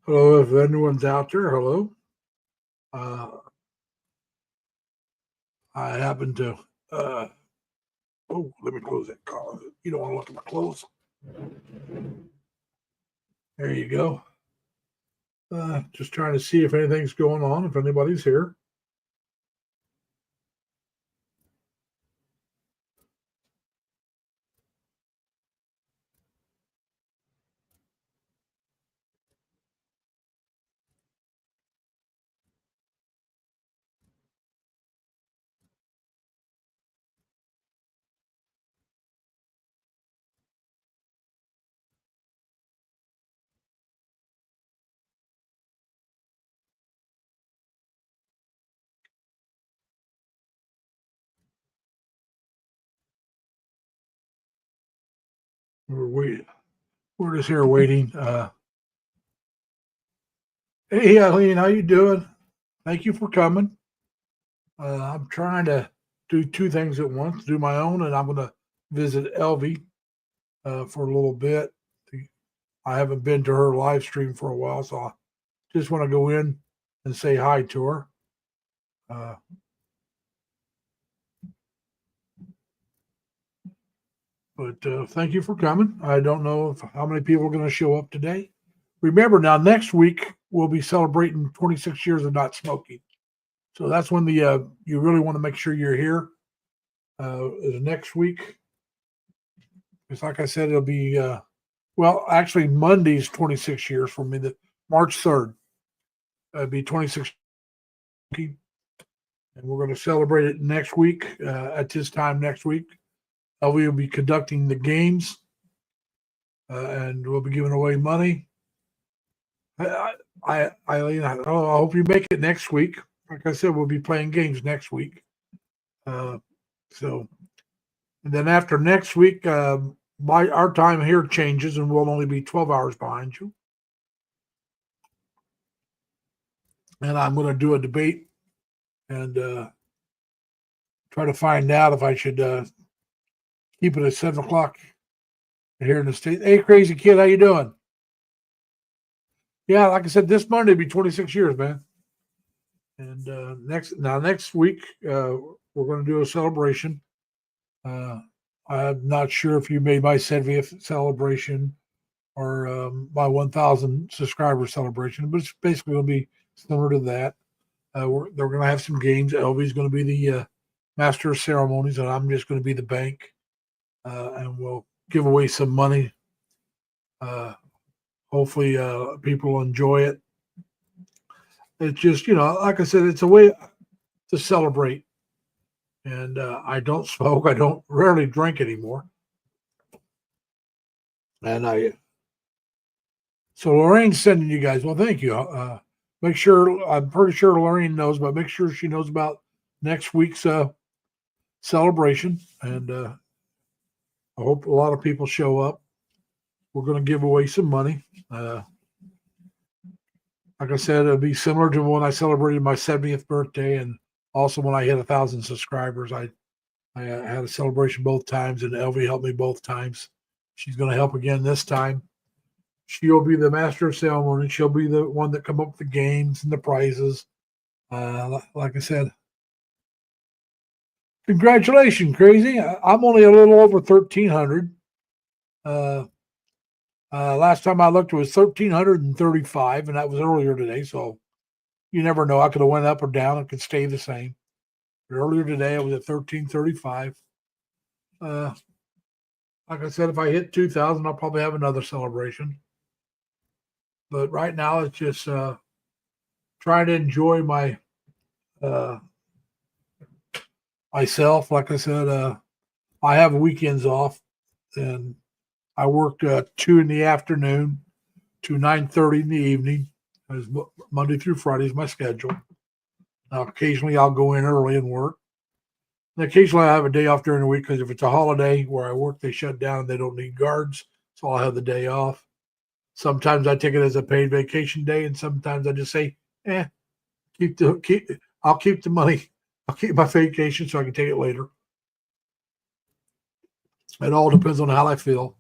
Hello, if anyone's out there, hello. Uh, I happen to, uh, let me close that call. You don't want to look at my clothes. There you go. Just trying to see if anything's going on, if anybody's here. We're waiting. We're just here waiting. Hey, Eileen, how you doing? Thank you for coming. I'm trying to do two things at once. Do my own, and I'm going to visit Elvie for a little bit. I haven't been to her live stream for a while, so I just want to go in and say hi to her. But thank you for coming. I don't know how many people are going to show up today. Remember, now next week we'll be celebrating 26 years of not smoking. So that's when you really want to make sure you're here. Is next week. It's like I said, it'll be actually Monday's 26 years for me. The March 3rd. It'll be 26, and we're going to celebrate it next week at this time next week. We will be conducting the games, and we'll be giving away money. Eileen, I hope you make it next week. Like I said, we'll be playing games next week. And then after next week, our time here changes, and we'll only be 12 hours behind you. And I'm going to do a debate and try to find out if I should keep it at 7 o'clock here in the state. Hey, crazy kid, how you doing? Yeah, like I said, this Monday will be 26 years, man. And next week, we're going to do a celebration. I'm not sure if you made my 70th celebration or my 1,000 subscriber celebration, but it's basically going to be similar to that. They're going to have some games. Elvie's going to be the master of ceremonies, and I'm just going to be the bank. And we'll give away some money. Hopefully, people will enjoy it. It's just, like I said, it's a way to celebrate. And I don't smoke. I don't rarely drink anymore. So Lorraine's sending you guys. Well, thank you. Make sure, I'm pretty sure Lorraine knows, but make sure she knows about next week's celebration. And I hope a lot of people show up. We're going to give away some money. Like I said, it'll be similar to when I celebrated my 70th birthday, and also when I hit 1,000 subscribers. I had a celebration both times, and Elvie helped me both times. She's going to help again this time. She'll be the master of ceremony. She'll be the one that come up with the games and the prizes. Like I said, congratulations, crazy. I'm only a little over 1,300. Last time I looked, it was 1,335, and that was earlier today. So you never know. I could have went up or down. It could stay the same. But earlier today, I was at 1,335. Like I said, if I hit 2,000, I'll probably have another celebration. But right now, it's just trying to enjoy myself. Like I said, I have weekends off, and I work 2 in the afternoon to 9:30 in the evening. Monday through Friday is my schedule. Now, occasionally, I'll go in early and work. And occasionally, I have a day off during the week because if it's a holiday where I work, they shut down and they don't need guards. So I'll have the day off. Sometimes I take it as a paid vacation day, and sometimes I just say, I'll keep the money. I'll keep my vacation so I can take it later. It all depends on how I feel.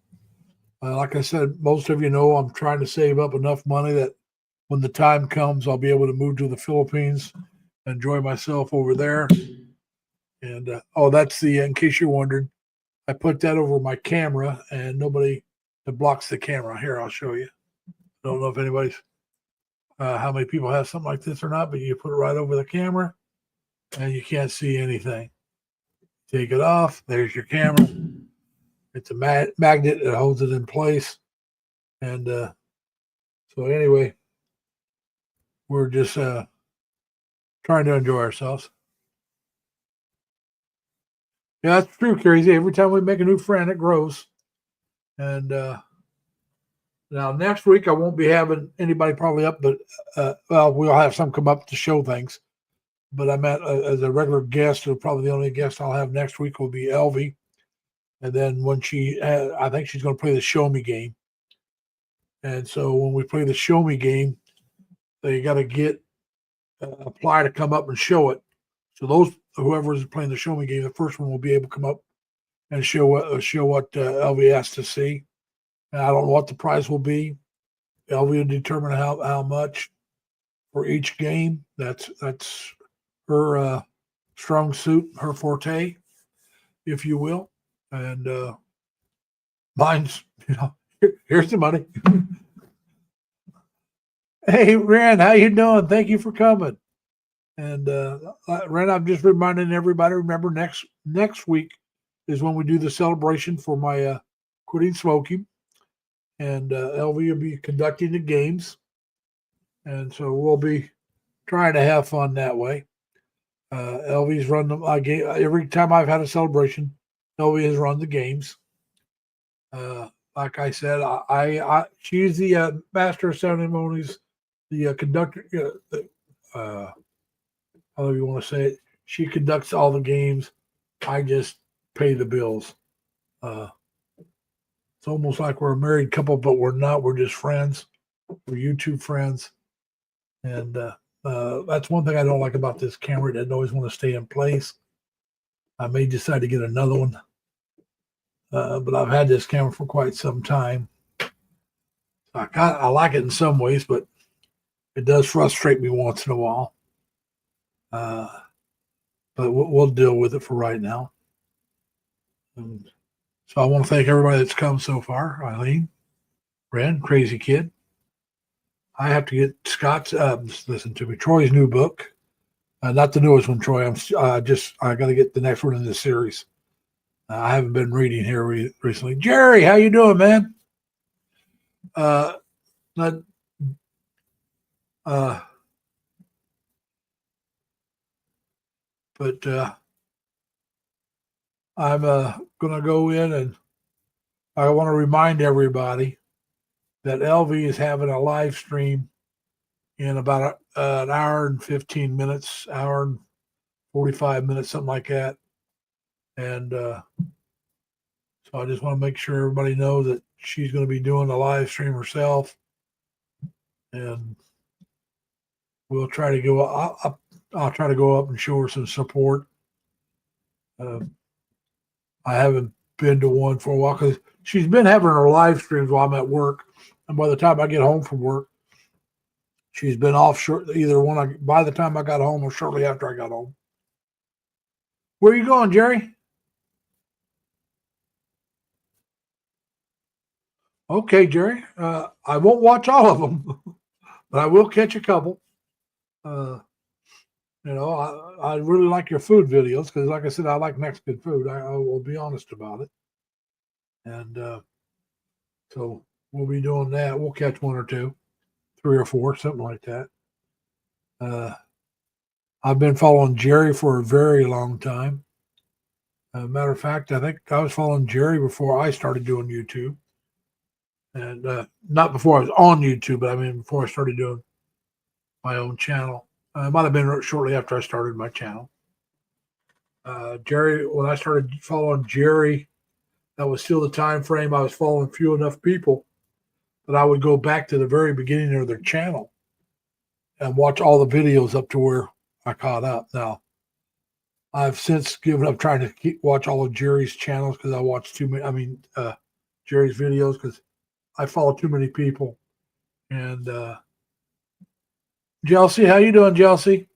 Like I said, most of you know I'm trying to save up enough money that when the time comes, I'll be able to move to the Philippines, enjoy myself over there. And that's in case you're wondering, I put that over my camera and nobody that blocks the camera. Here, I'll show you. I don't know if anybody's, how many people have something like this or not, but you put it right over the camera and you can't see anything. Take it off. There's your camera. It's a magnet that holds it in place. And so anyway, we're just trying to enjoy ourselves. Yeah, that's true, Crazy. Every time we make a new friend, it grows. And now next week I won't be having anybody probably up, but we'll have some come up to show things. But I met as a regular guest, or probably the only guest I'll have next week will be Elvie. And then when I think she's going to play the Show Me game. And so when we play the Show Me game, they got to get apply to come up and show it. So whoever is playing the Show Me game, the first one will be able to come up and show what Elvie has to see. And I don't know what the prize will be. Elvie will determine how much for each game. That's her strong suit, her forte, if you will. And mine's, here's the money. Hey, Ren, how you doing? Thank you for coming. And Ren, I'm just reminding everybody, remember next week is when we do the celebration for my quitting smoking. And Elvie will be conducting the games. And so we'll be trying to have fun that way. Elvie's run the game. Every time I've had a celebration, Elvie has run the games. Like I said, she's the master of ceremonies, the conductor, however you want to say it. She conducts all the games. I just pay the bills. It's almost like we're a married couple, but we're not. We're just friends. We're YouTube friends. And that's one thing I don't like about this camera. It doesn't always want to stay in place. I may decide to get another one. But I've had this camera for quite some time. I like it in some ways, but it does frustrate me once in a while. But we'll deal with it for right now. And so I want to thank everybody that's come so far. Eileen, Ren, Crazy Kid. I have to get Scott's, listen to me, Troy's new book. Not the newest one, Troy. I got to get the next one in the series. I haven't been reading here recently. Jerry, how you doing, man? But I'm going to go in and I want to remind everybody that Elvie is having a live stream in about an hour and 15 minutes, hour and 45 minutes, something like that. And so I just want to make sure everybody knows that she's going to be doing a live stream herself. And we'll try to go up. I'll try to go up and show her some support. I haven't been to one for a while because she's been having her live streams while I'm at work. And by the time I get home from work, she's been off by the time I got home or shortly after I got home. Where are you going, Jerry? Okay, Jerry. I won't watch all of them, but I will catch a couple. I really like your food videos because, like I said, I like Mexican food. I will be honest about it. And so we'll be doing that. We'll catch one or two, 3 or 4, something like that. I've been following Jerry for a very long time. Matter of fact, I think I was following Jerry before I started doing YouTube. And not before I was on YouTube, but I mean before I started doing my own channel. It might have been shortly after I started my channel. Jerry, when I started following Jerry, that was still the time frame I was following few enough people that I would go back to the very beginning of their channel and watch all the videos up to where I caught up. Now, I've since given up trying to watch all of Jerry's channels because I watched too many. Jerry's videos because I follow too many people. And Chelsea, how you doing, Chelsea?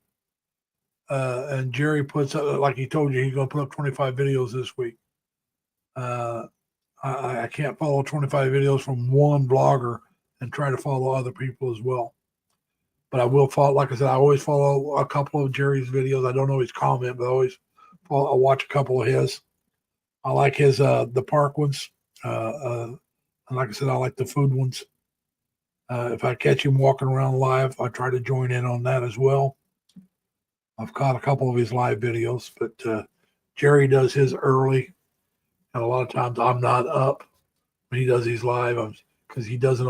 And Jerry puts up, like he told you, he's going to put up 25 videos this week. I can't follow 25 videos from one blogger and try to follow other people as well. But I will follow, like I said, I always follow a couple of Jerry's videos. I don't always comment, but I always follow, I watch a couple of his. I like his, the park ones. And like I said, I like the food ones. If I catch him walking around live, I try to join in on that as well. I've caught a couple of his live videos, but Jerry does his early. And a lot of times I'm not up when he does these live because he does it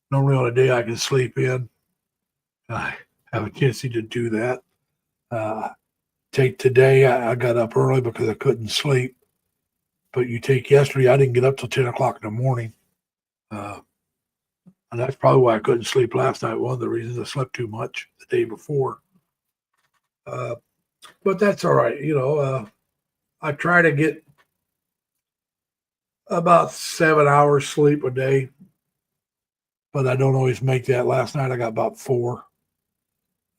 normally on a day I can sleep in. I have a tendency to do that. Take today, I got up early because I couldn't sleep. But you take yesterday, I didn't get up till 10 o'clock in the morning. And that's probably why I couldn't sleep last night. One of the reasons I slept too much the day before. But that's all right. I try to get about 7 hours sleep a day, but I don't always make that. Last night I got about 4.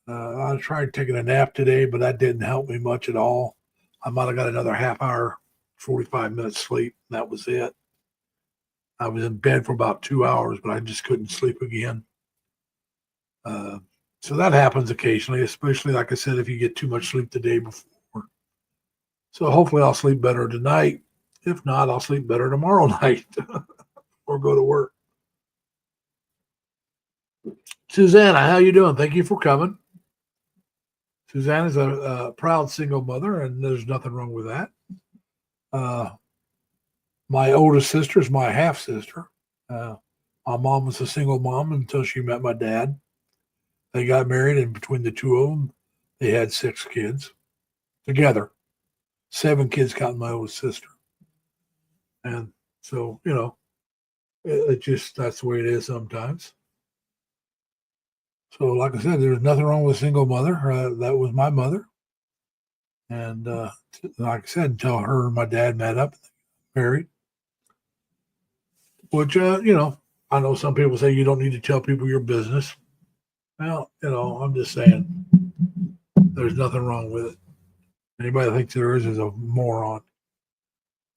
I tried taking a nap today, but that didn't help me much at all. I might have got another half hour, 45 minutes sleep. And that was it. I was in bed for about 2 hours, but I just couldn't sleep again. So that happens occasionally, especially, like I said, if you get too much sleep the day before. So hopefully I'll sleep better tonight. If not, I'll sleep better tomorrow night or go to work. Susanna, how you doing? Thank you for coming. Susanna is a proud single mother, and there's nothing wrong with that. My oldest sister is my half sister. My mom was a single mom until she met my dad. They got married, and between the two of them, they had 6 kids together. 7 kids counting my oldest sister. And so, it just, that's the way it is sometimes. So, like I said, there's nothing wrong with a single mother. That was my mother. And like I said, until her and my dad met up, married. Which, I know some people say you don't need to tell people your business. Well, I'm just saying there's nothing wrong with it. Anybody that thinks there is a moron.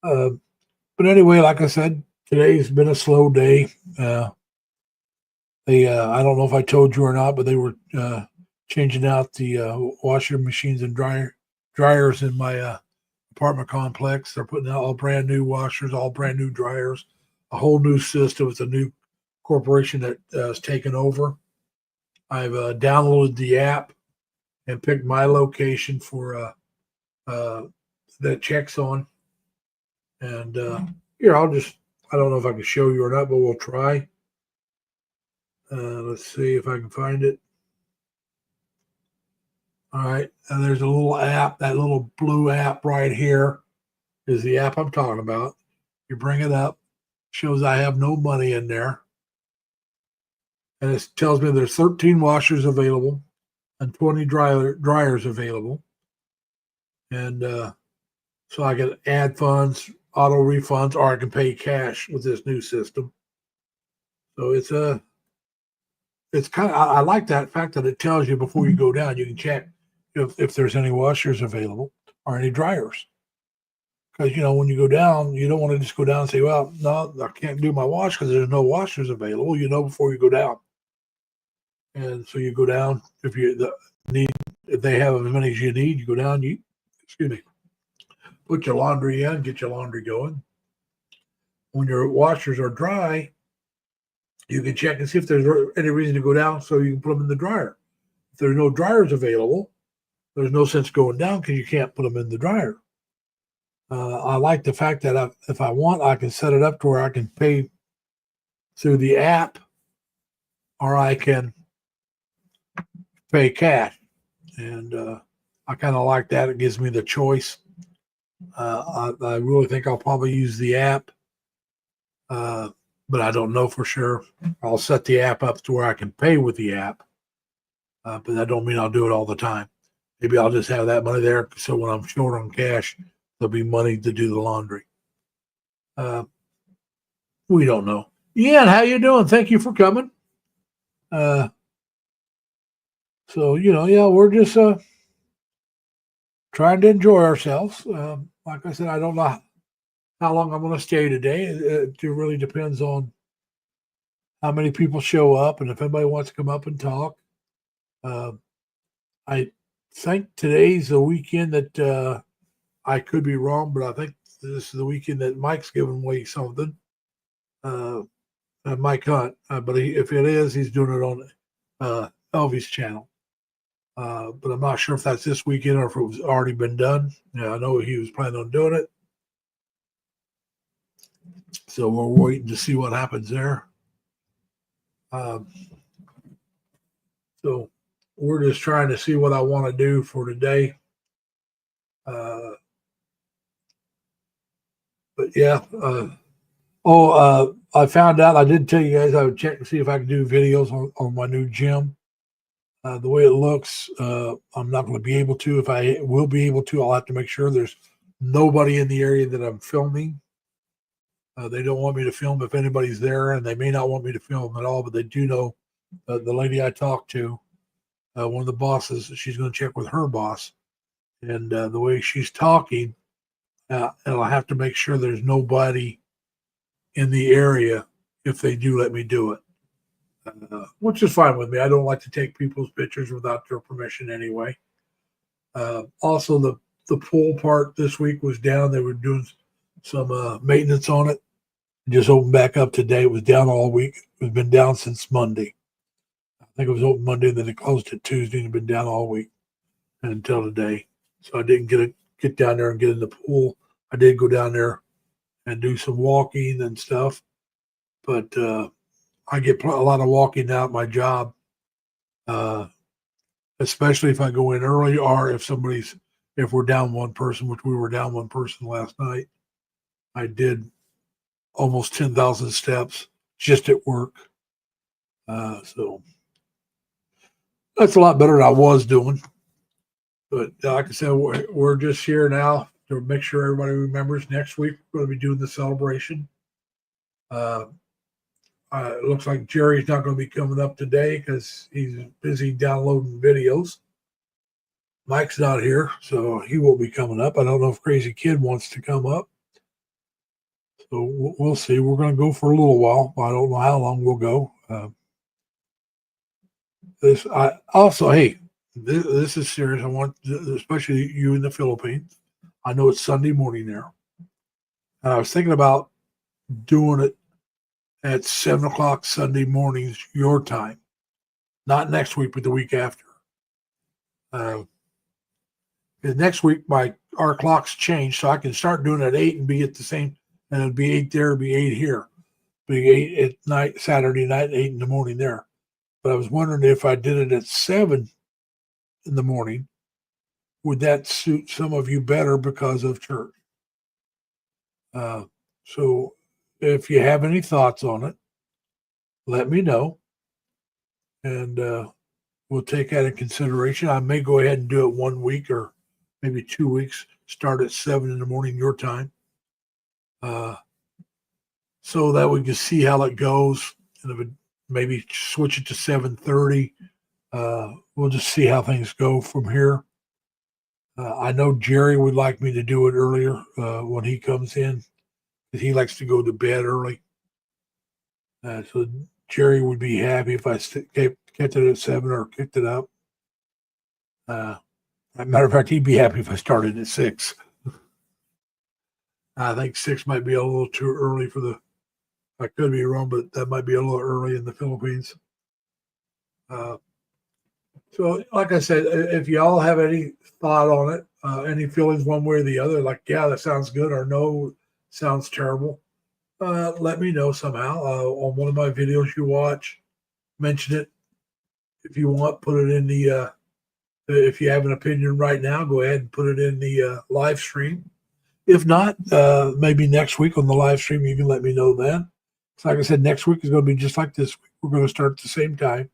But anyway, like I said, today's been a slow day. I don't know if I told you or not, but they were changing out the washer machines and dryers in my apartment complex. They're putting out all brand new washers, all brand new dryers, a whole new system. It's a new corporation that has taken over. I've downloaded the app and picked my location for that checks on. And here, I don't know if I can show you or not, but we'll try. Let's see if I can find it. All right. And there's a little app, that little blue app right here is the app I'm talking about. You bring it up, shows I have no money in there. And it tells me there's 13 washers available and 20 dryers available. And so I can add funds, auto refunds, or I can pay cash with this new system. So it's kind of, I like that fact that it tells you before you go down, you can check if there's any washers available or any dryers. Because, when you go down, you don't want to just go down and say, well, no, I can't do my wash because there's no washers available, before you go down. And so you go down, if they have as many as you need, you go down, put your laundry in, get your laundry going. When your washers are dry, you can check and see if there's any reason to go down so you can put them in the dryer. If there's no dryers available, there's no sense going down because you can't put them in the dryer. I like the fact that if I want, I can set it up to where I can pay through the app or I can pay cash. And I kind of like that. It gives me the choice. I really think I'll probably use the app, but I don't know for sure. I'll set the app up to where I can pay with the app, but that don't mean I'll do it all the time. Maybe I'll just have that money there so when I'm short on cash, there'll be money to do the laundry. We don't know. Ian, how you doing? Thank you for coming. So, yeah, we're just trying to enjoy ourselves. Like I said, I don't know how long I'm going to stay today. It really depends on how many people show up and if anybody wants to come up and talk. I think today's the weekend that I could be wrong, but I think this is the weekend that Mike's giving away something. Mike Hunt, but if it is, he's doing it on Elvie's channel. But I'm not sure if that's this weekend or if it was already been done. Yeah, I know he was planning on doing it. So we're waiting to see what happens there. So we're just trying to see what I want to do for today. But yeah. I found out, I did tell you guys I would check to see if I could do videos on my new gym. The way it looks, I'm not going to be able to. If I will be able to, I'll have to make sure there's nobody in the area that I'm filming. They don't want me to film if anybody's there, and they may not want me to film at all, but they do know the lady I talked to, one of the bosses, she's going to check with her boss. And the way she's talking, and I'll have to make sure there's nobody in the area if they do let me do it. Which is fine with me. I don't like to take people's pictures without their permission anyway. Also, the pool part this week was down. They were doing some maintenance on it. It just opened back up today. It was down all week. It's been down since Monday. I think it was open Monday, then it closed it Tuesday, and been down all week until today. So I didn't get down there and get in the pool. I did go down there and do some walking and stuff, but I get a lot of walking out my job, especially if I go in early or if we're down one person, which we were down one person last night. I did almost 10,000 steps just at work. So that's a lot better than I was doing. But like I said, we're just here now to make sure everybody remembers next week we're going to be doing the celebration. It looks like Jerry's not going to be coming up today because he's busy downloading videos. Mike's not here, so he won't be coming up. I don't know if Crazy Kid wants to come up. So we'll see. We're going to go for a little while. I don't know how long we'll go. This is serious. I want, especially you in the Philippines. I know it's Sunday morning there. And I was thinking about doing it at 7:00 Sunday mornings, your time. Not next week, but the week after. Next week, our clocks change, so I can start doing it at 8 and be at the same, and it'd be 8 there, it'd be 8 here. Be 8 at night, Saturday night, 8 in the morning there. But I was wondering if I did it at 7 in the morning, would that suit some of you better because of church? So if you have any thoughts on it, let me know. And we'll take that in consideration. I may go ahead and do it 1 week or maybe 2 weeks, start at 7 in the morning, your time. So that we can see how it goes. And if it maybe switch it to 7:30, we'll just see how things go from here. I know Jerry would like me to do it earlier when he comes in, because he likes to go to bed early. So Jerry would be happy if I kept it at 7 or kicked it up. As a matter of fact, he'd be happy if I started at 6. I think 6 might be a little too early I could be wrong, but that might be a little early in the Philippines. So like I said, if y'all have any thought on it, any feelings one way or the other, like, yeah, that sounds good, or no, sounds terrible, let me know somehow on one of my videos you watch. Mention it if you want. Put it in the if you have an opinion right now, go ahead and put it in the live stream. If not, maybe next week on the live stream you can let me know then. So like I said, next week is going to be just like this week. We're going to start at the same time,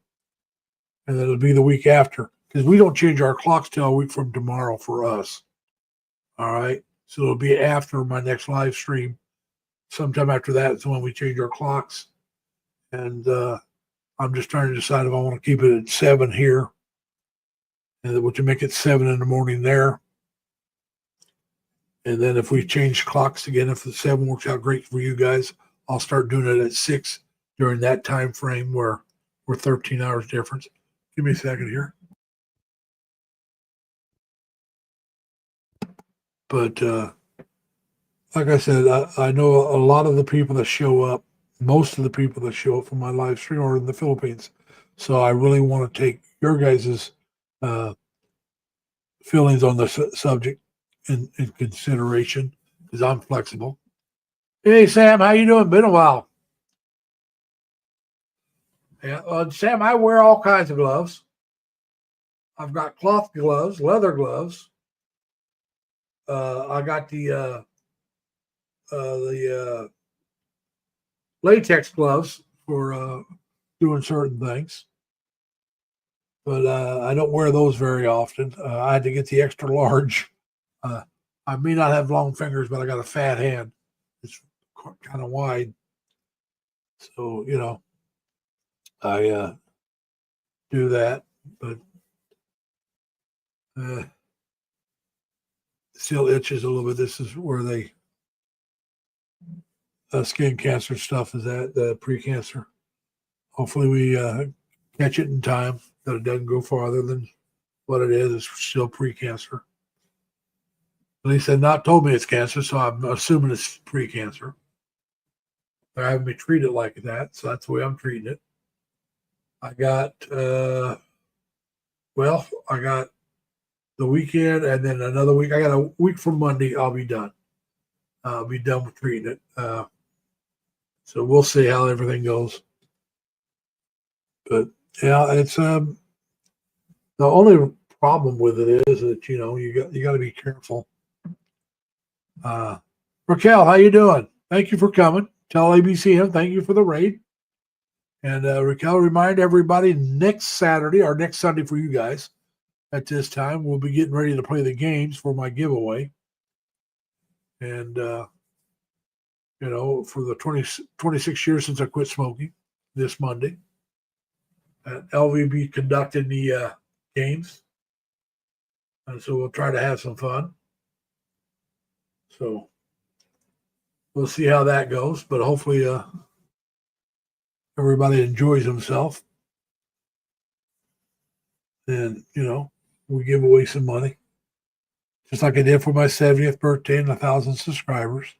and then it'll be the week after, because we don't change our clocks till a week from tomorrow for us. All right, so it'll be after my next live stream. Sometime after that is when we change our clocks. And I'm just trying to decide if I want to keep it at 7 here, and which would make it 7 in the morning there. And then if we change clocks again, if the 7 works out great for you guys, I'll start doing it at 6 during that time frame where we're 13 hours difference. Give me a second here. But like I said, I know a lot of the people that show up, most of the people that show up for my live stream are in the Philippines. So I really want to take your guys' feelings on the subject in consideration because I'm flexible. Hey, Sam, how you doing? Been a while. Yeah, Sam, I wear all kinds of gloves. I've got cloth gloves, leather gloves. I got the latex gloves for doing certain things, but I don't wear those very often. I had to get the extra large. I may not have long fingers, but I got a fat hand. It's kind of wide, so I do that, but still itches a little bit. This is where they skin cancer stuff is at, the pre-cancer. Hopefully we catch it in time, that it doesn't go farther than what it is. It's still pre-cancer. At least they've not told me it's cancer, so I'm assuming it's pre-cancer. They're having me treat it like that, so that's the way I'm treating it. I got, I got the weekend and then another week. I got a week from Monday. I'll be done. I'll be done with treating it. So we'll see how everything goes. But yeah, it's the only problem with it is that you got to be careful. Raquel, how you doing? Thank you for coming. Tell ABCM thank you for the raid. And Raquel, remind everybody next Saturday or next Sunday for you guys at this time, we'll be getting ready to play the games for my giveaway. And, for the 26 years since I quit smoking this Monday, LVB conducting the games. And so we'll try to have some fun. So we'll see how that goes, but hopefully everybody enjoys himself. And, we give away some money, just like I did for my 70th birthday and 1,000 subscribers.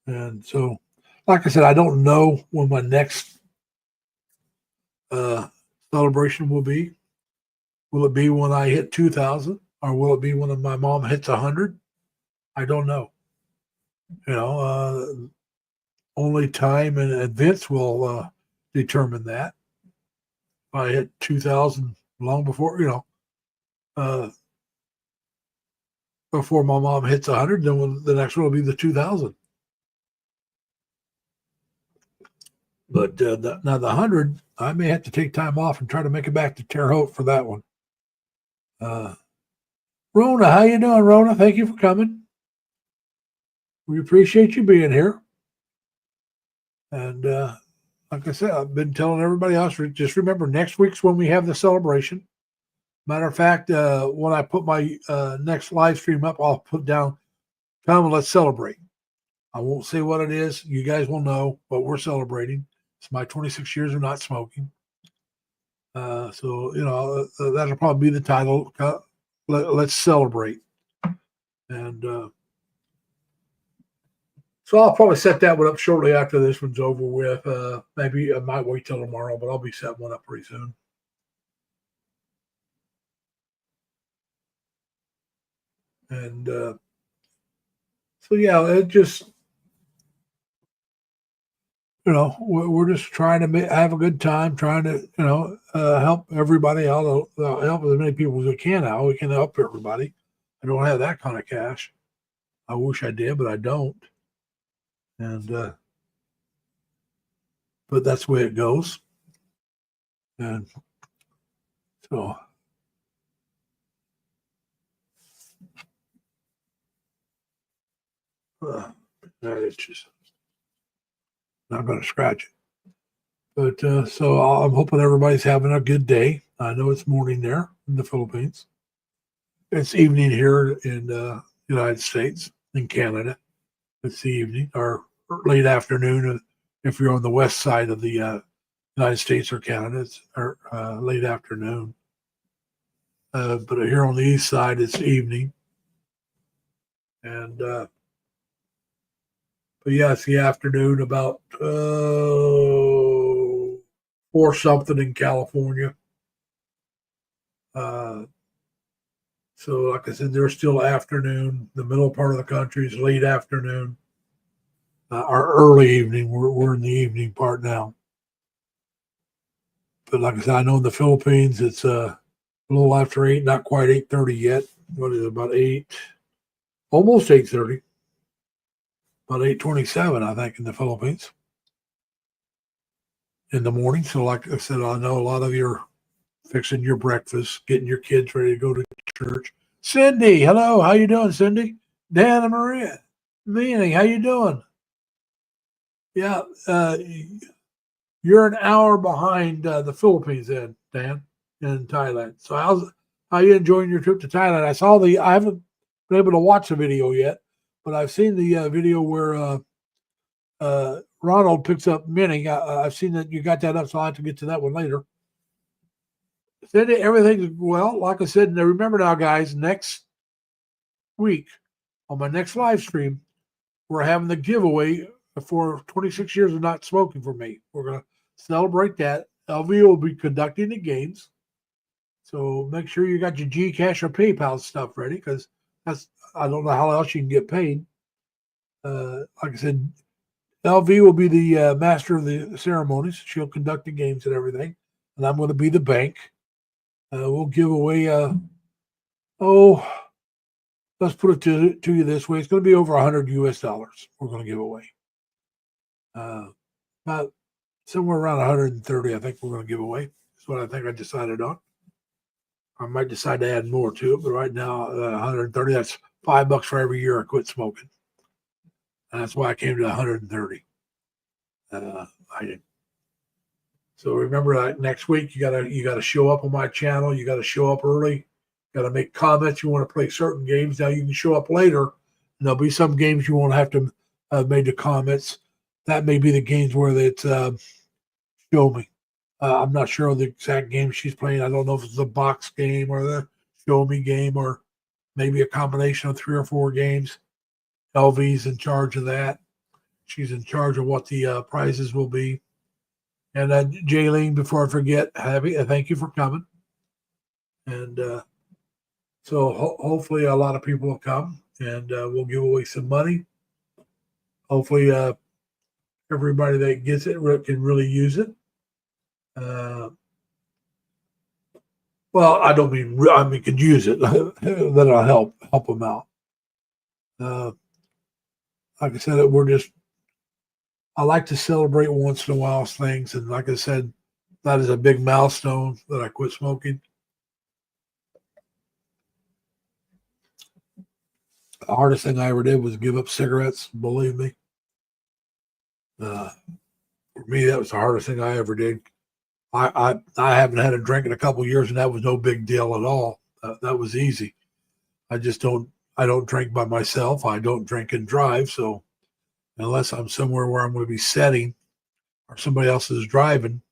And so, like I said, I don't know when my next celebration will be. Will it be when I hit 2,000 or will it be when my mom hits 100? I don't know. Only time and events will determine that. If I hit 2,000 long before, before my mom hits 100, then the next one will be the 2,000. But now the 100, I may have to take time off and try to make it back to Terre Haute for that one. Rona, how you doing, Rona? Thank you for coming. We appreciate you being here. And like I said, I've been telling everybody else, just remember next week's when we have the celebration. Matter of fact, when I put my next live stream up, I'll put down, come and let's celebrate. I won't say what it is. You guys will know what we're celebrating. It's my 26 years of not smoking. So, that'll probably be the title. Let's celebrate. And so I'll probably set that one up shortly after this one's over with. Maybe I might wait till tomorrow, but I'll be setting one up pretty soon. And so, yeah, it just, we're just trying to have a good time, trying to, help everybody out, help as many people as we can out. We can help everybody. I don't have that kind of cash. I wish I did, but I don't. And, but that's the way it goes. And so, it's just not going to scratch it. But so I'm hoping everybody's having a good day. I know it's morning there in the Philippines. It's evening here in the United States, in Canada. It's the evening or late afternoon if you're on the west side of the United States or Canada. It's late afternoon. But here on the east side, it's evening. And but yeah, it's the afternoon, about 4 something in California. So, like I said, there's still afternoon. The middle part of the country is late afternoon, or early evening. We're in the evening part now. But like I said, I know in the Philippines it's a little after 8, not quite 8:30 yet. What is it, about 8? Almost 8:30. About 8:27, I think, in the Philippines in the morning. So, like I said, I know a lot of you are fixing your breakfast, getting your kids ready to go to church. Cindy, hello, how you doing, Cindy? Dana Maria, Meaning, how you doing? Yeah, you're an hour behind the Philippines, then, Dan, in Thailand. So, how you enjoying your trip to Thailand? I haven't been able to watch the video yet, but I've seen the video where Ronald picks up Minnie. I've seen that you got that up, so I'll have to get to that one later. Said everything's well. Like I said, now remember now, guys, next week on my next live stream, we're having the giveaway for 26 years of not smoking for me. We're going to celebrate that. LV will be conducting the games. So make sure you got your Gcash or PayPal stuff ready, because I don't know how else you can get paid. Like I said, LV will be the master of the ceremonies. She'll conduct the games and everything. And I'm going to be the bank. We'll give away, let's put it to you this way. It's going to be over $100 US we're going to give away. About somewhere around 130, I think we're going to give away. That's what I think I decided on. I might decide to add more to it, but right now, 130, that's $5 for every year I quit smoking. And that's why I came to 130. So remember that next week you gotta show up on my channel. You gotta show up early. You gotta make comments. You want to play certain games. Now you can show up later, and there'll be some games you won't have to make the comments. That may be the games where it's show me. I'm not sure of the exact game she's playing. I don't know if it's the box game or the show me game, or maybe a combination of 3 or 4 games. LV's in charge of that. She's in charge of what the prizes will be. And Jaylene, before I forget, thank you for coming. And so hopefully a lot of people will come, and we'll give away some money. Hopefully everybody that gets it can really use it. Well, I don't mean can use it. That'll help them out. Like I said, I like to celebrate once in a while things, and like I said, that is a big milestone that I quit smoking. The hardest thing I ever did was give up cigarettes. Believe me. For me, that was the hardest thing I ever did. I haven't had a drink in a couple of years, and that was no big deal at all. That was easy. I don't drink by myself. I don't drink and drive. So unless I'm somewhere where I'm going to be sitting or somebody else is driving,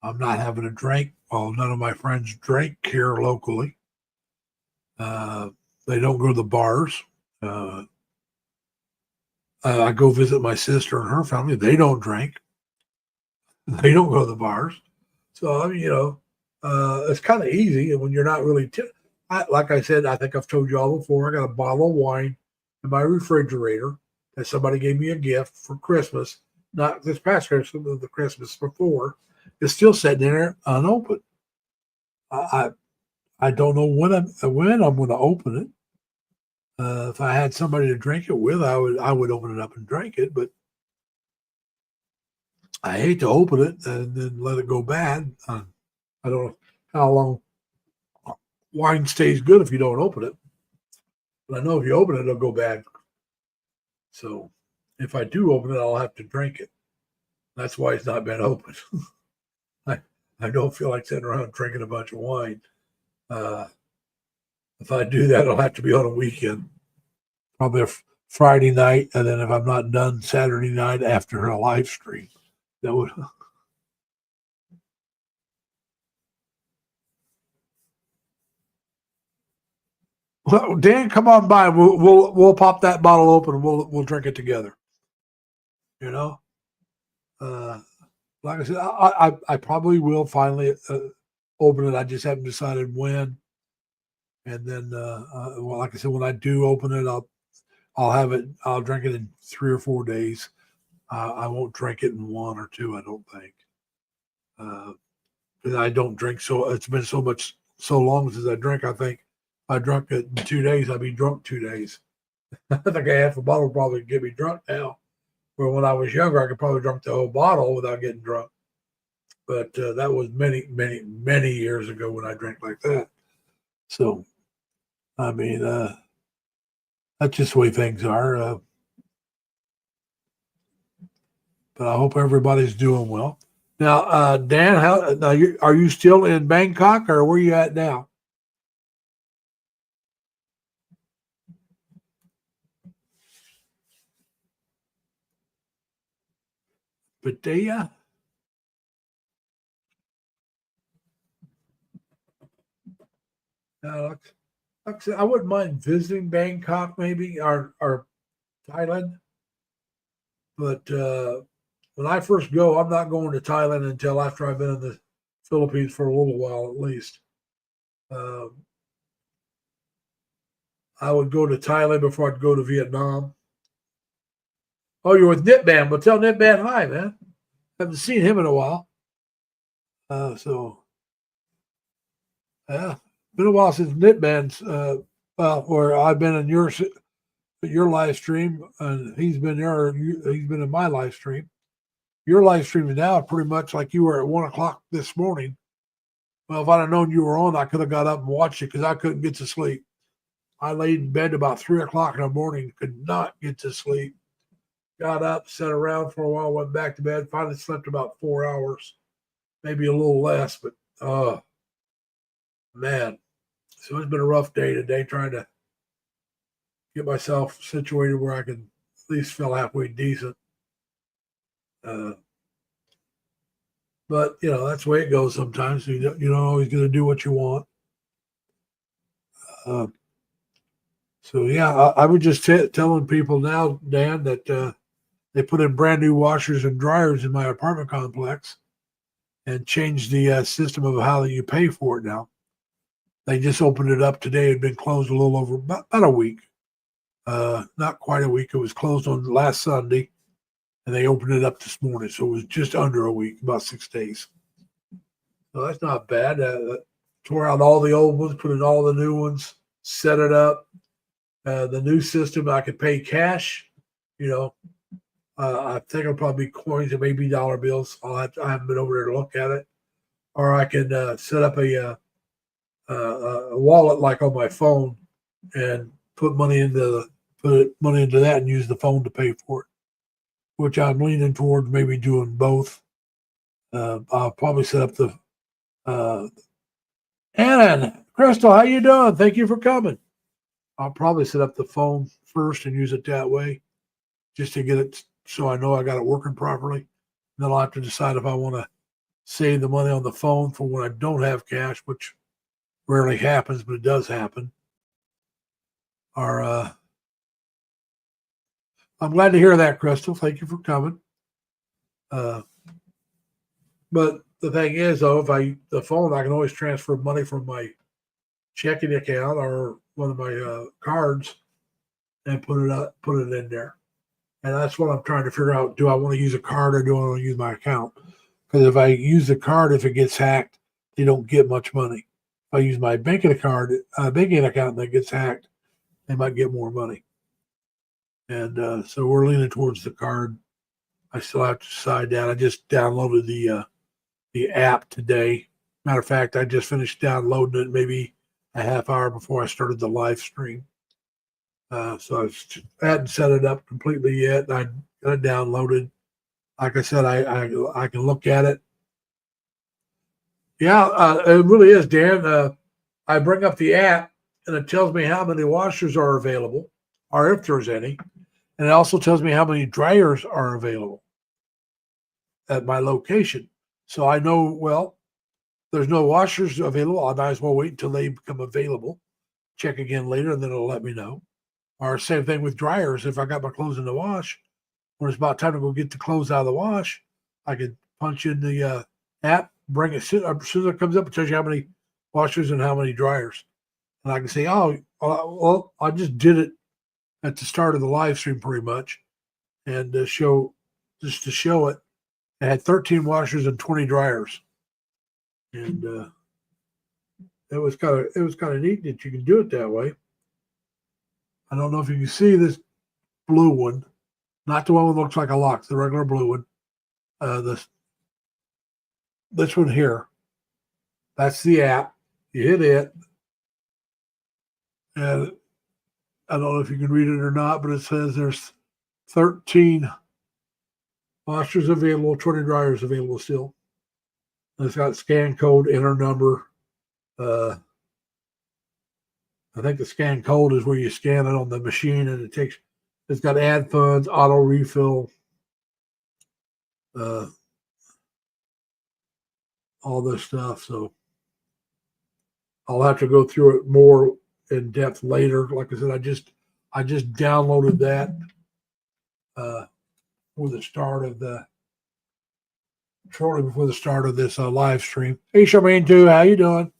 I'm not having a drink. Well, none of my friends drink here locally. They don't go to the bars. I go visit my sister and her family. They don't drink. They don't go to the bars. So, it's kind of easy. And when you're not really, like I said, I think I've told you all before, I got a bottle of wine in my refrigerator that somebody gave me a gift for Christmas. Not this past Christmas, but the Christmas before. It's still sitting there unopened. I don't know when I'm going to open it. If I had somebody to drink it with, I would open it up and drink it. But I hate to open it and then let it go bad. I don't know how long wine stays good if you don't open it. But I know if you open it, it'll go bad. So if I do open it, I'll have to drink it. That's why it's not been open. I don't feel like sitting around drinking a bunch of wine. If I do that, it'll have to be on a weekend, probably a Friday night, and then if I'm not done, Saturday night after a live stream. That would. Well, Dan, come on by. We'll pop that bottle open and we'll drink it together. You know, like I said, I probably will finally open it. I just haven't decided when. And then, well, like I said, when I do open it, I'll have it. I'll drink it in 3 or 4 days. I won't drink it in 1 or 2. I don't think. Because I don't drink so. It's been so long since I drink. I think if I drunk it in 2 days, I'd be drunk 2 days. I think half a bottle probably get me drunk now. Where when I was younger, I could probably drink the whole bottle without getting drunk. But that was many years ago when I drank like that. So, I mean, that's just the way things are. But I hope everybody's doing well. Now, Dan, are you still in Bangkok or where are you at now? Pattaya? Like I said, I wouldn't mind visiting Bangkok maybe or Thailand. But when I first go, I'm not going to Thailand until after I've been in the Philippines for a little while at least. I would go to Thailand before I'd go to Vietnam. Oh, you're with Nitban. Well, tell Nitban hi, man. Haven't seen him in a while. So, yeah, been a while since Nitban's. Where I've been in your live stream, and he's been in my live stream. Your live stream is now pretty much like you were at 1 o'clock this morning. Well, if I'd have known you were on, I could have got up and watched it because I couldn't get to sleep. I laid in bed about 3 o'clock in the morning, could not get to sleep. Got up, sat around for a while, went back to bed, finally slept about 4 hours, maybe a little less, but man. So it's been a rough day today trying to get myself situated where I can at least feel halfway decent. But that's the way it goes sometimes. You're not always going to do what you want. So yeah, I would just telling people now, Dan, that they put in brand new washers and dryers in my apartment complex, and changed the system of how you pay for it now. They just opened it up today. It had been closed a little over about a week. Not quite a week. It was closed on last Sunday, and they opened it up this morning. So it was just under a week, about 6 days. So that's not bad. Tore out all the old ones, put in all the new ones, set it up. The new system, I could pay cash. I think it'll probably be coins and maybe dollar bills. I haven't been over there to look at it. Or I can set up a wallet like on my phone and put money into that and use the phone to pay for it, which I'm leaning towards maybe doing both. I'll probably set up the Anna, Crystal, how you doing? Thank you for coming. I'll probably set up the phone first and use it that way just to get it so I know I got it working properly. Then I'll have to decide if I want to save the money on the phone for when I don't have cash, which rarely happens, but it does happen. Or I'm glad to hear that, Crystal. Thank you for coming. But the thing is, though, the phone, I can always transfer money from my checking account or one of my cards and put it in there. And that's what I'm trying to figure out. Do I want to use a card or do I want to use my account? Because if I use the card, if it gets hacked, they don't get much money. If I use my banking account that gets hacked, they might get more money. And so we're leaning towards the card. I still have to decide that. I just downloaded the app today. Matter of fact, I just finished downloading it maybe a half hour before I started the live stream. So I hadn't set it up completely yet. I got it downloaded. like I said, I can look at it. Yeah, it really is, Dan. I bring up the app and it tells me how many washers are available, or if there's any, and it also tells me how many dryers are available at my location. So I know, well, there's no washers available. I might as well wait until they become available. Check again later, and then it'll let me know. Or same thing with dryers. If I got my clothes in the wash, when it's about time to go get the clothes out of the wash, I could punch in the app, bring it as soon as it comes up, it tells you how many washers and how many dryers. And I can say, oh, well, I just did it at the start of the live stream pretty much, and to show it, I had 13 washers and 20 dryers, and it was kind of neat that you can do it that way. I don't know if you can see this blue one, not the one that looks like a lock, the regular blue one. This one here, that's the app. You hit it, and I don't know if you can read it or not, but it says there's 13 washers available, 20 dryers available still. And it's got scan code, enter number. I think the scan code is where you scan it on the machine, and it's got add funds, auto refill, all this stuff. So I'll have to go through it more in depth later. Like I said, I just downloaded that shortly before the start of this live stream. Hey, Charmaine, too, how you doing?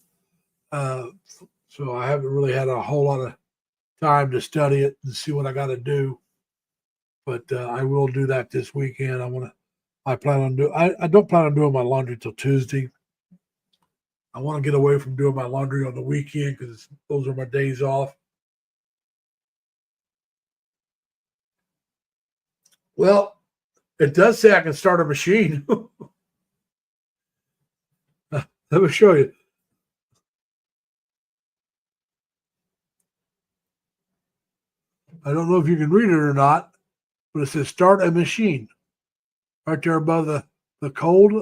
So I haven't really had a whole lot of time to study it and see what I got to do, but I will do that this weekend. I don't plan on doing my laundry till Tuesday. I want to get away from doing my laundry on the weekend because those are my days off. Well, it does say I can start a machine. Let me show you. I don't know if you can read it or not, but it says start a machine right there above the code.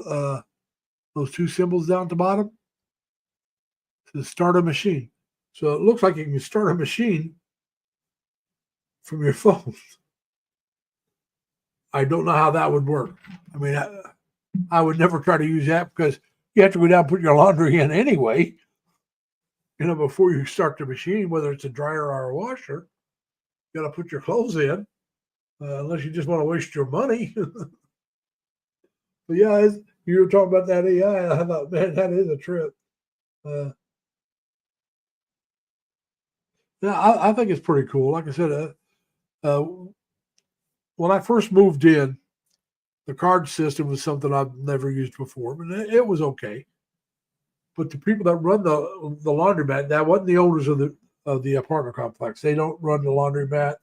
Those two symbols down at the bottom. It says start a machine. So it looks like you can start a machine from your phone. I don't know how that would work. I mean, I would never try to use that because you have to go down and put your laundry in anyway. You know, before you start the machine, whether it's a dryer or a washer, you got to put your clothes in, unless you just want to waste your money. But yeah, you were talking about that AI. I thought, man, that is a trip. Yeah, I think it's pretty cool. Like I said, when I first moved in, the card system was something I've never used before, but it was okay. But the people that run the laundromat, that wasn't the owners of the apartment complex. They don't run the laundromat.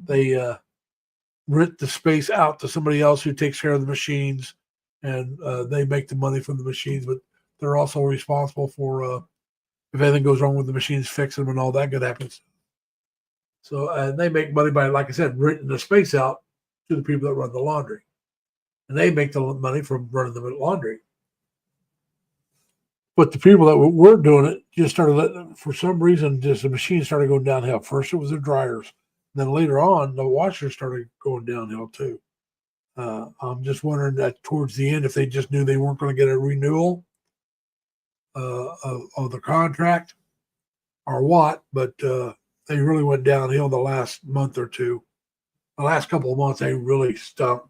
They rent the space out to somebody else who takes care of the machines, and they make the money from the machines. But they're also responsible for if anything goes wrong with the machines, fix them and all that good happens. So they make money by, like I said, renting the space out to the people that run the laundry, and they make the money from running the laundry. But the people that were doing it just started for some reason, just the machine started going downhill. First, it was the dryers. Then later on, the washers started going downhill too. I'm just wondering that towards the end, if they just knew they weren't going to get a renewal of the contract or what, but they really went downhill the last month or two. The last couple of months, they really stunk.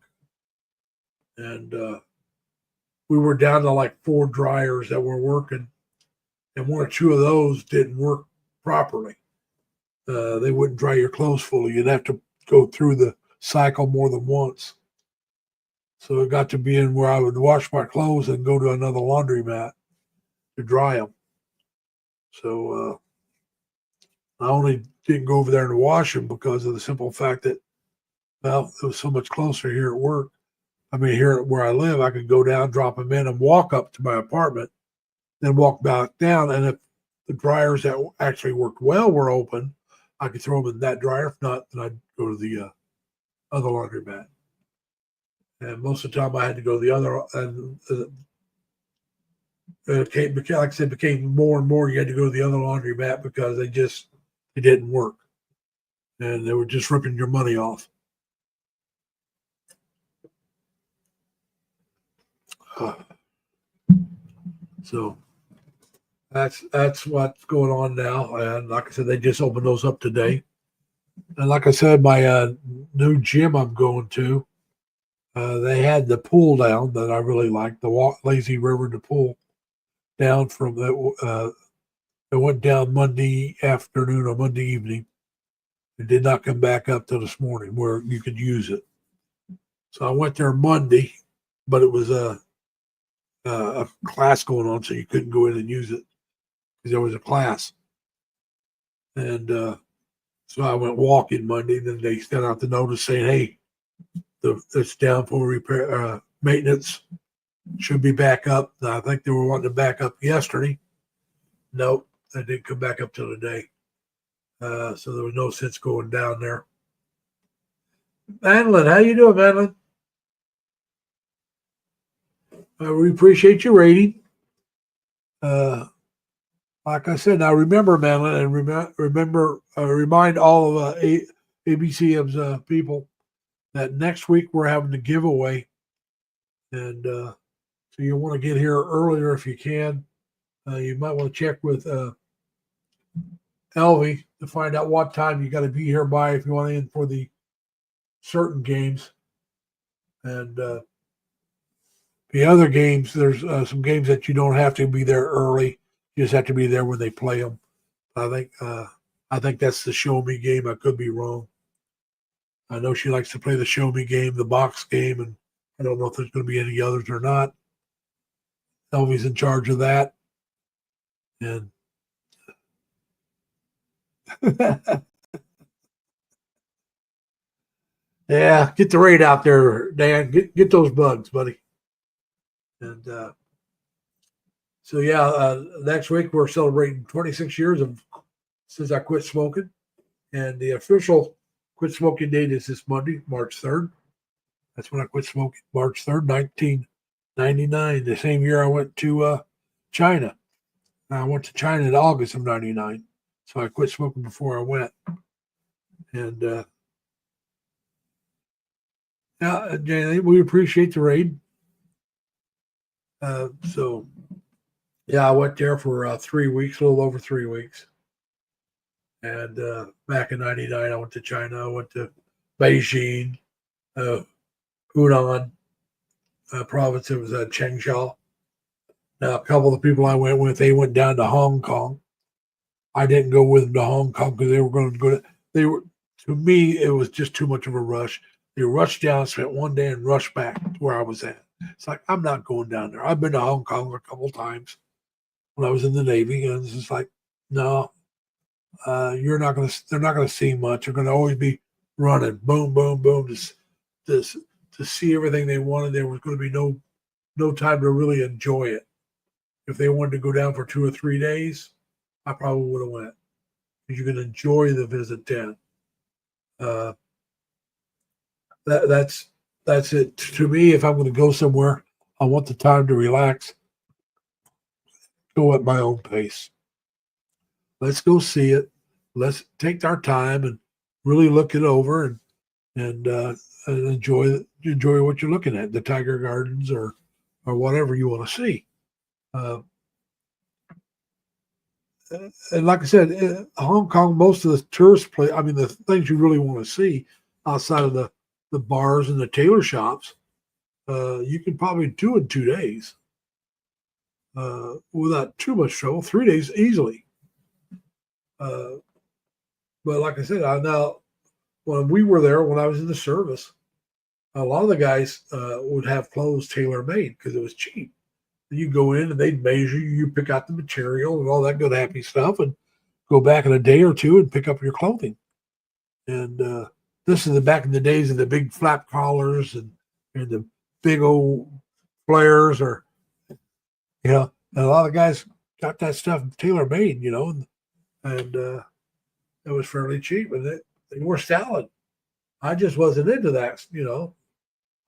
And we were down to like 4 dryers that were working, and 1 or 2 of those didn't work properly. They wouldn't dry your clothes fully. You'd have to go through the cycle more than once. So it got to be in where I would wash my clothes and go to another laundromat to dry them. So I only didn't go over there and wash them because of the simple fact that, well, it was so much closer here at work. I mean, here where I live, I could go down, drop them in, and walk up to my apartment, then walk back down. And if the dryers that actually worked well were open, I could throw them in that dryer. If not, then I'd go to the other laundromat. And most of the time I had to go the other, and like I said, became more and more. You had to go to the other laundromat because it didn't work, and they were just ripping your money off. So that's what's going on now. And like I said, they just opened those up today. And like I said, my new gym I'm going to, they had the pool down that I really liked, the Lazy River to pool down from the. It went down Monday afternoon or Monday evening. It did not come back up till this morning where you could use it. So I went there Monday, but it was a class going on, so you couldn't go in and use it because there was a class. And so I went walking Monday. Then they sent out the notice saying, "Hey, it's down for repair maintenance. Should be back up." Now, I think they were wanting to back up yesterday. Nope, they didn't come back up till today. So there was no sense going down there. Madeline, how you doing, Madeline? We appreciate your rating. Like I said, now remember, Madeline, and remind all of ABCM's people that next week we're having the giveaway, and so you'll want to get here earlier if you can. You might want to check with Elvie to find out what time you got to be here by if you want in for the certain games. And the other games, there's some games that you don't have to be there early. You just have to be there when they play them. I think that's the show me game. I could be wrong. I know she likes to play the show me game, the box game, and I don't know if there's going to be any others or not. Elvie's in charge of that. And yeah, get the raid out there, Dan. Get those bugs, buddy. And so yeah, next week we're celebrating 26 years since I quit smoking, and the official quit smoking date is this Monday, March 3rd. That's when I quit smoking, March 3rd, 1999. The same year I went to China. I went to China in August of '99, so I quit smoking before I went. And yeah, Jay, we appreciate the raid. So yeah, I went there for 3 weeks, a little over 3 weeks. And back in '99, I went to China. I went to Beijing, Hunan province. It was Changsha. Now, a couple of the people I went with, they went down to Hong Kong. I didn't go with them to Hong Kong because they were going to go to. They were to me, it was just too much of a rush. They rushed down, spent one day, and rushed back to where I was at. It's like I'm not going down there. I've been to Hong Kong a couple of times when I was in the Navy, and it's just like, no, you're not going to. They're not going to see much. They're going to always be running, boom, boom, boom, to see everything they wanted. There was going to be no time to really enjoy it. If they wanted to go down for 2 or 3 days, I probably would have went. Because you can enjoy the visit then. That's it. To me, if I'm going to go somewhere, I want the time to relax, go at my own pace. Let's go see it. Let's take our time and really look it over and enjoy what you're looking at, the Tiger Gardens or whatever you want to see. And like I said, Hong Kong, most of the tourist place, I mean, the things you really want to see outside of the bars and the tailor shops, you can probably do in 2 days without too much trouble. 3 days easily. But like I said, now when we were there, when I was in the service, a lot of the guys would have clothes tailor made because it was cheap. You go in and they'd measure you, you pick out the material and all that good happy stuff, and go back in a day or two and pick up your clothing. And this is back in the days of the big flap collars and the big old flares, or and a lot of guys got that stuff tailor made, and it was fairly cheap, and they were styling. I just wasn't into that.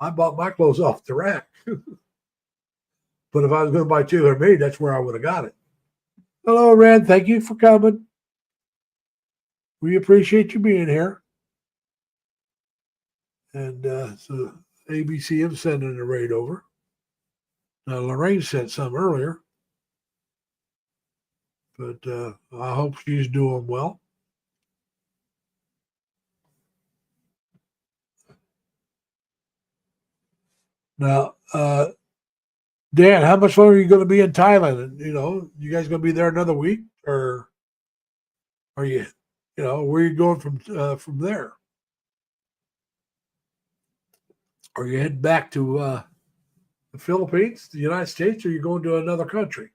I bought my clothes off the rack. But if I was going to buy tailor made, that's where I would have got it. Hello, Red. Thank you for coming. We appreciate you being here. And so ABCM sending a raid over. Now, Lorraine sent some earlier. But I hope she's doing well. Now, Dan, how much longer are you going to be in Thailand? You guys going to be there another week, or are you, where are you going from there? Are you heading back to the Philippines, the United States, or are you going to another country?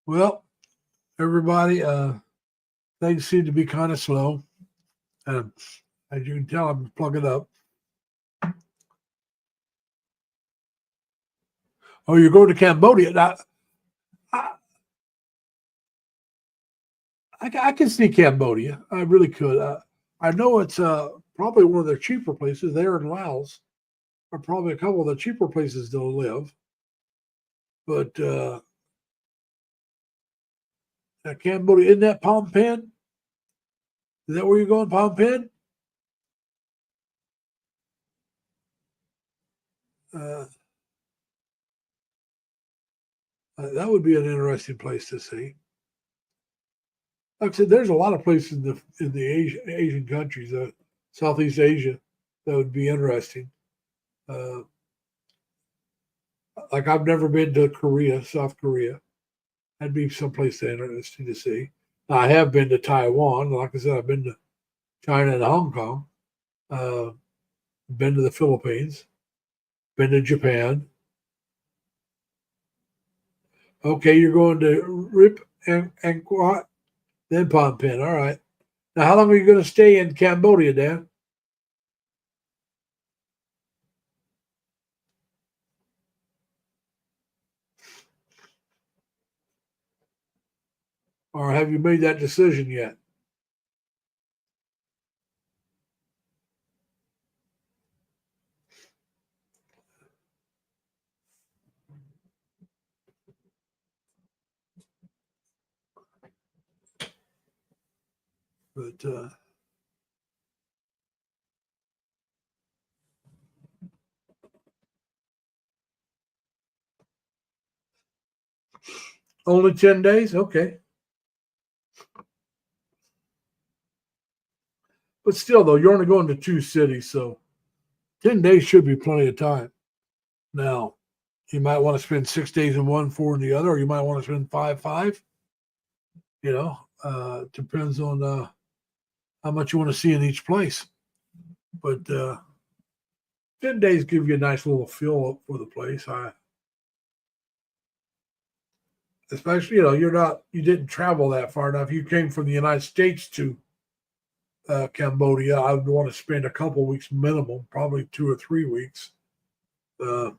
Well, everybody, things seem to be kind of slow. And as you can tell, I'm plugging up. Oh, you're going to Cambodia. Now, I can see Cambodia. I really could. I know it's probably one of the cheaper places there in Laos, or probably a couple of the cheaper places to live. But Cambodia, isn't that Phnom Penh? Is that where you're going, Phnom Penh? That would be an interesting place to see. Like I said, there's a lot of places in the Asian countries, Southeast Asia, that would be interesting. Like I've never been to Korea, South Korea. That'd be someplace interesting to see. Now, I have been to Taiwan. Like I said, I've been to China and Hong Kong. Been to the Philippines. Been to Japan. Okay, you're going to Rip and Quat, then Phnom Penh. All right. Now, how long are you going to stay in Cambodia, Dan? Or have you made that decision yet? But only 10 days? Okay. But still, though, you're only going to 2 cities, so 10 days should be plenty of time. Now, you might want to spend 6 days in one, 4 in the other, or you might want to spend 5. Depends on how much you want to see in each place. But 10 days give you a nice little feel for the place. Especially, you didn't travel that far. Now, if you came from the United States to Cambodia, I would want to spend a couple weeks minimum, probably 2 or 3 weeks,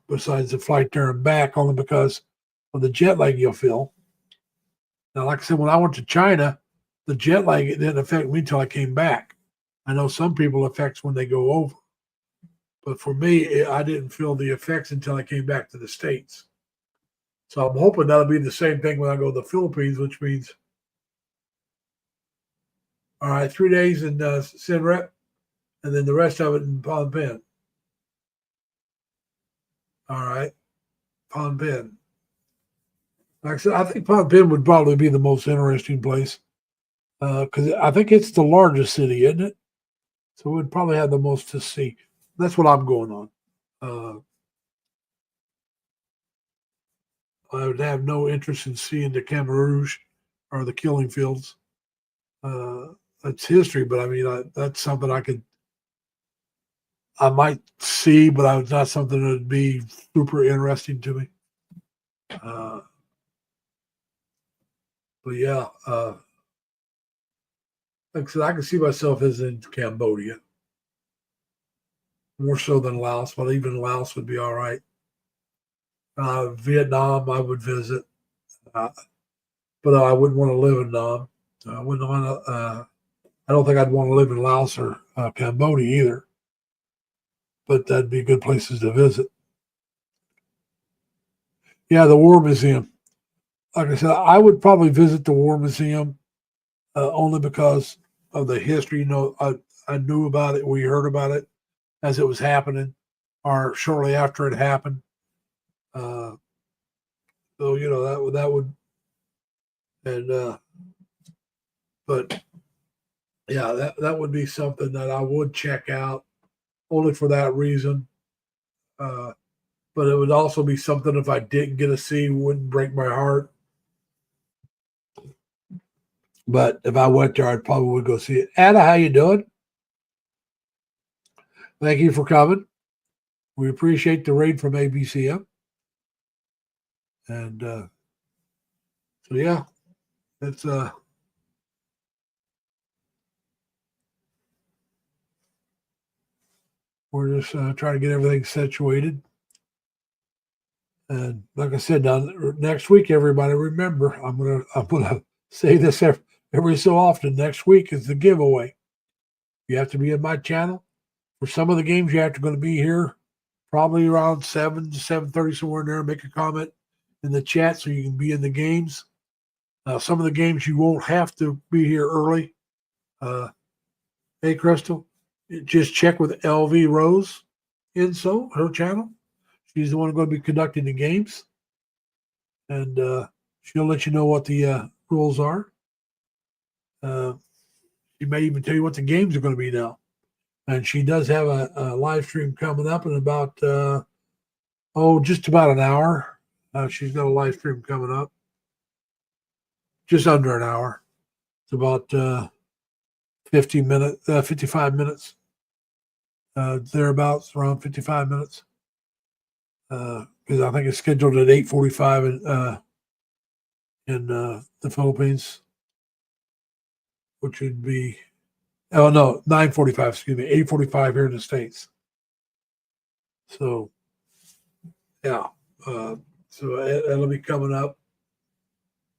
besides the flight there and back, only because of the jet lag you'll feel. Now, like I said, when I went to China, the jet lag didn't affect me until I came back. I know some people affects when they go over, but for me, I didn't feel the effects until I came back to the States. So I'm hoping that'll be the same thing when I go to the Philippines, which means, all right, 3 days in Siem Reap, and then the rest of it in Phnom Penh. All right, Phnom Penh. Like I said, I think Phnom Penh would probably be the most interesting place because I think it's the largest city, isn't it? So we'd probably have the most to see. That's what I'm going on. I would have no interest in seeing the Khmer Rouge or the killing fields. That's history, but I mean, that's something I might see, but it's not something that would be super interesting to me. But yeah, like I said, I can see myself visiting Cambodia more so than Laos, but even Laos would be all right. Vietnam, I would visit, uh, but I wouldn't want to live in Nam. I wouldn't want to. I don't think I'd want to live in Laos or Cambodia either. But that'd be good places to visit. Yeah, the War Museum. Like I said, I would probably visit the War Museum only because of the history. I knew about it. We heard about it as it was happening, or shortly after it happened. Uh, so that would and but yeah, that would be something that I would check out only for that reason. Uh, but it would also be something if I didn't get to see, wouldn't break my heart. But if I went there, I probably would go see it. Anna, how you doing? Thank you for coming. We appreciate the raid from ABCM. And so yeah, it's we're just trying to get everything situated. And like I said, now next week, everybody remember, I'm gonna say this every so often. Next week is the giveaway. You have to be in my channel. For some of the games, you have to going to be here probably around 7 to 7:30, somewhere in there. Make a comment in the chat so you can be in the games. Some of the games you won't have to be here early. Hey, Crystal, just check with LV Rose Inso, her channel. She's the one going to be conducting the games, and she'll let you know what the rules are. She may even tell you what the games are going to be now. And she does have a live stream coming up in about just about an hour. She's got a live stream coming up, just under an hour. It's about 55 minutes, thereabouts, around 55 minutes. Because I think it's scheduled at 8:45 in the Philippines, which would be 9:45. Excuse me, 8:45 here in the States. So yeah, so it'll be coming up.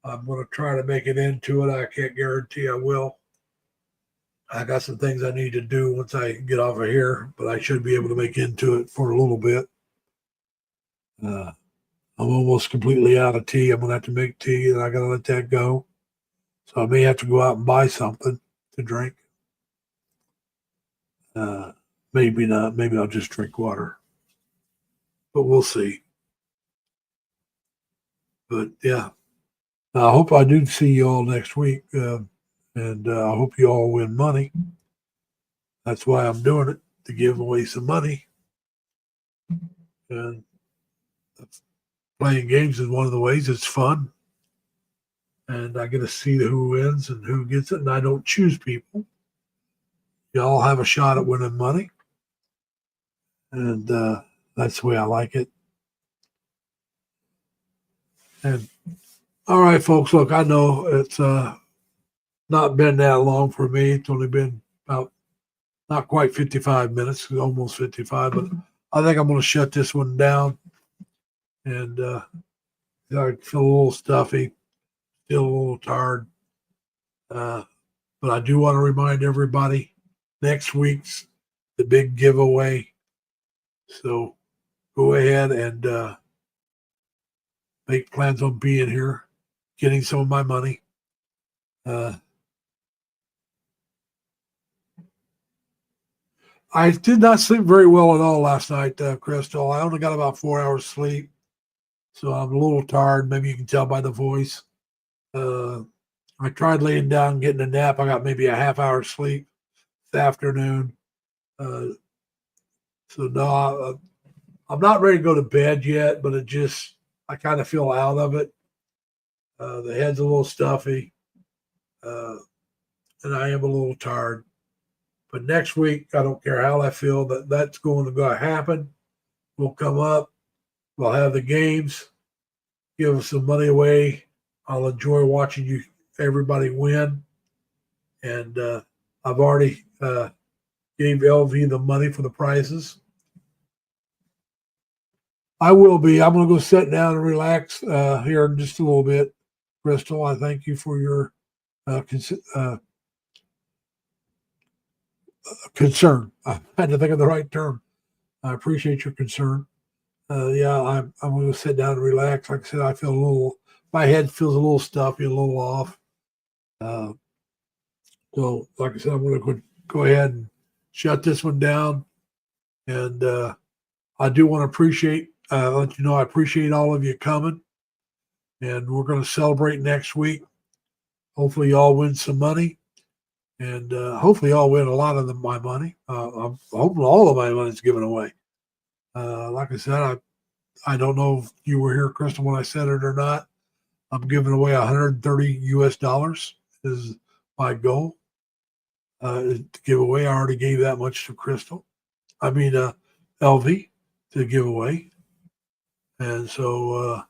I'm going to try to make it into it. I can't guarantee I will. I got some things I need to do once I get off of here, but I should be able to make into it for a little bit. I'm almost completely out of tea. I'm going to have to make tea, and I got to let that go. So I may have to go out and buy something to drink. Maybe not. Maybe I'll just drink water. But we'll see. But yeah, I hope I do see you all next week. And I hope you all win money. That's why I'm doing it, to give away some money. And playing games is one of the ways. It's fun. And I get to see who wins and who gets it. And I don't choose people. You all have a shot at winning money. And that's the way I like it. And all right, folks, look, I know it's not been that long for me. It's only been about not quite 55 minutes, almost 55, but I think I'm going to shut this one down. And I feel a little stuffy, still a little tired. But I do want to remind everybody next week's the big giveaway. So go ahead and make plans on being here, getting some of my money. I did not sleep very well at all last night, Crystal. I only got about 4 hours sleep, so I'm a little tired. Maybe you can tell by the voice. I tried laying down, getting a nap. I got maybe a half hour sleep this afternoon. So no, I'm not ready to go to bed yet, but I kind of feel out of it. The head's a little stuffy, and I am a little tired. But next week, I don't care how I feel, that's going to happen. We'll come up. We'll have the games. Give us some money away. I'll enjoy watching you everybody win. And I've already gave LV the money for the prizes. I'm going to go sit down and relax here in just a little bit. Crystal, I thank you for your concern. I had to think of the right term. I appreciate your concern. Yeah, I'm going to sit down and relax. Like I said, I feel my head feels a little stuffy, a little off. So, like I said, I'm going to go ahead and shut this one down. And I do want to let you know I appreciate all of you coming. And we're going to celebrate next week. Hopefully, y'all win some money. And hopefully, y'all win a lot of my money. I'm hoping all of my money is given away. Like I said, I don't know if you were here, Crystal, when I said it or not. I'm giving away $130 US is my goal to give away. I already gave that much to Crystal. LV to give away. And so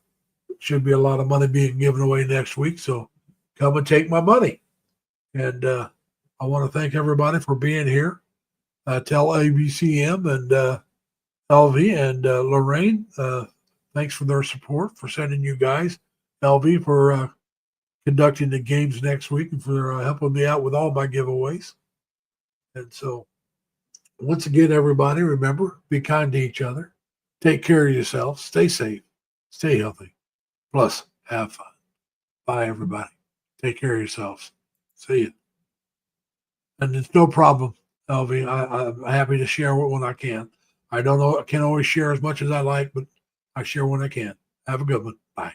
should be a lot of money being given away next week. So come and take my money. And I want to thank everybody for being here. Tell ABCM and LV and Lorraine, thanks for their support, for sending you guys. LV for conducting the games next week and for helping me out with all my giveaways. And so, once again, everybody, remember, be kind to each other. Take care of yourself. Stay safe. Stay healthy. Plus, have fun. Bye, everybody. Take care of yourselves. See you. And it's no problem, LV. I'm happy to share when I can. I don't know. I can't always share as much as I like, but I share when I can. Have a good one. Bye.